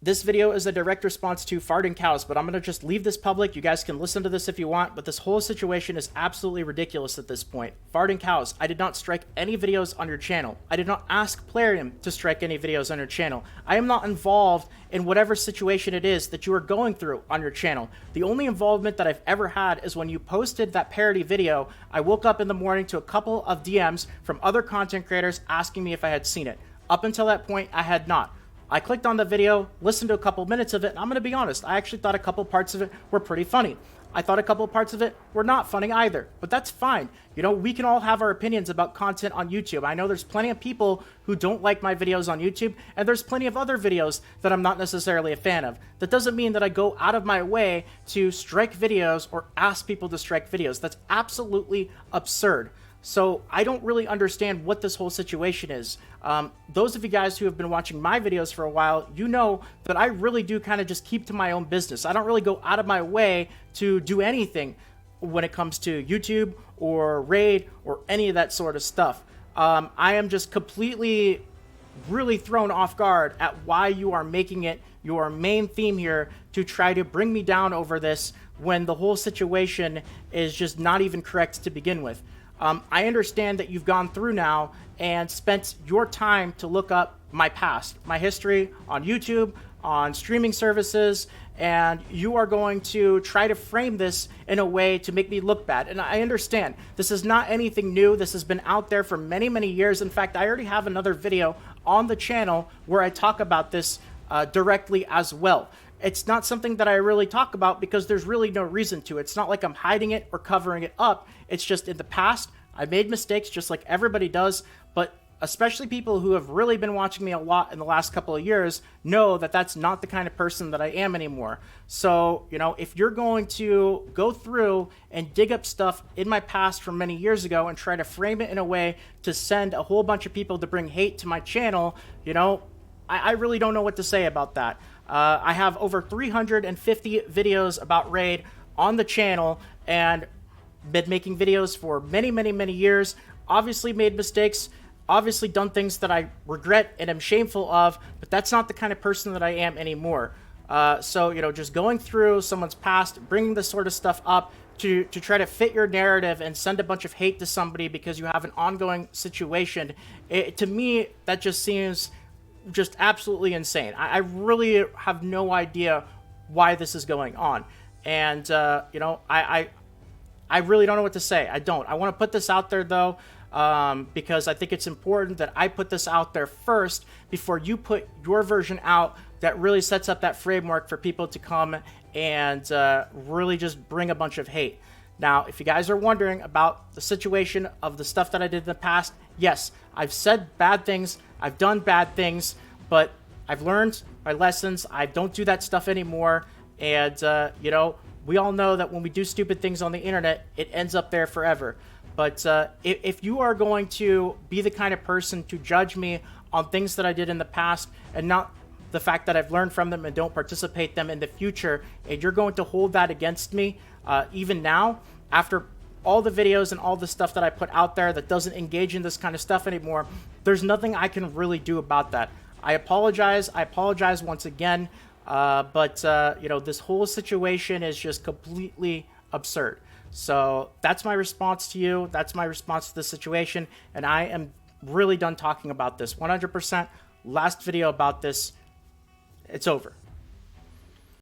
This video is a direct response to farting cows, but I'm going to just leave this public. You guys can listen to this if you want, but this whole situation is absolutely ridiculous at this point. Farting cows, I did not strike any videos on your channel. I did not ask Plarium to strike any videos on your channel. I am not involved in whatever situation it is that you are going through on your channel. The only involvement that I've ever had is when you posted that parody video. I woke up in the morning to a couple of DMs from other content creators asking me if I had seen it. Up until that point, I had not. I clicked on the video, listened to a couple minutes of it, and I'm going to be honest, I actually thought a couple parts of it were pretty funny. I thought a couple parts of it were not funny either, but that's fine. You know, we can all have our opinions about content on YouTube. I know there's plenty of people who don't like my videos on YouTube, and there's plenty of other videos that I'm not necessarily a fan of. That doesn't mean that I go out of my way to strike videos or ask people to strike videos. That's absolutely absurd. So I don't really understand what this whole situation is. Those of you guys who have been watching my videos for a while, you know that I really do kind of just keep to my own business. I don't really go out of my way to do anything when it comes to YouTube or Raid or any of that sort of stuff. I am just completely really thrown off guard at why you are making it your main theme here to try to bring me down over this when the whole situation is just not even correct to begin with. I understand that you've gone through now and spent your time to look up my past, my history on YouTube, on streaming services, and you are going to try to frame this in a way to make me look bad. And I understand this is not anything new. This has been out there for many, many years. In fact, I already have another video on the channel where I talk about this directly as well. It's not something that I really talk about because there's really no reason to. It's not like I'm hiding it or covering it up. It's just in the past, I made mistakes just like everybody does, but especially people who have really been watching me a lot in the last couple of years know that that's not the kind of person that I am anymore. So, you know, if you're going to go through and dig up stuff in my past from many years ago and try to frame it in a way to send a whole bunch of people to bring hate to my channel, you know, I really don't know what to say about that. I have over 350 videos about Raid on the channel and been making videos for many, many, many years. Obviously made mistakes, obviously done things that I regret and am shameful of, but that's not the kind of person that I am anymore. So, you know, just going through someone's past, bringing this sort of stuff up to try to fit your narrative and send a bunch of hate to somebody because you have an ongoing situation, to me, that just seems just absolutely insane. I really have no idea why this is going on. And, you know, I really don't know what to say. I don't. I want to put this out there, though, because I think it's important that I put this out there first before you put your version out that really sets up that framework for people to come and really just bring a bunch of hate. Now, if you guys are wondering about the situation of the stuff that I did in the past, yes, I've said bad things, I've done bad things, but I've learned my lessons. I don't do that stuff anymore. And, you know, we all know that when we do stupid things on the internet, it ends up there forever. But if you are going to be the kind of person to judge me on things that I did in the past and not the fact that I've learned from them and don't participate them in the future, and you're going to hold that against me, even now, after all the videos and all the stuff that I put out there that doesn't engage in this kind of stuff anymore, there's nothing I can really do about that. I apologize. I apologize once again. But you know, this whole situation is just completely absurd. So that's my response to you. That's my response to the situation. And I am really done talking about this. 100%. Last video about this. It's over.